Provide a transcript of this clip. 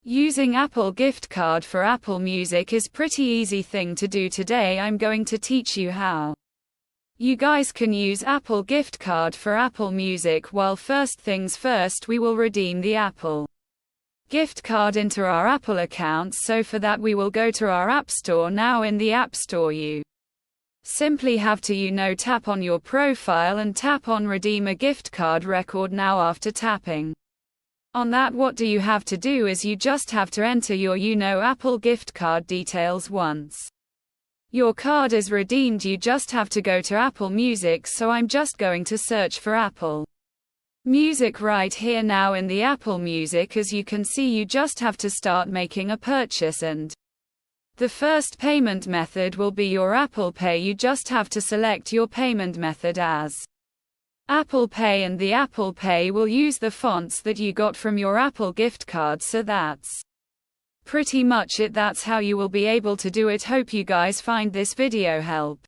Using Apple gift card for Apple Music is pretty easy thing to do. Today I'm going to teach you how you guys can use Apple gift card for Apple Music. Well, first things first, we will redeem the Apple gift card into our Apple account. So for that we will go to our App Store. Now in the App Store you simply have to tap on your profile and tap on redeem a gift card record. Now after tapping on that, what do you have to do is you just have to enter your Apple gift card details. Once your card is redeemed, you just have to go to Apple Music. So I'm just going to search for Apple Music right here. Now in the Apple Music, as you can see, you just have to start making a purchase, and the first payment method will be your Apple Pay. You just have to select your payment method as Apple Pay, and the Apple Pay will use the fonts that you got from your Apple gift card. So that's pretty much it. That's how you will be able to do it. Hope you guys find this video help.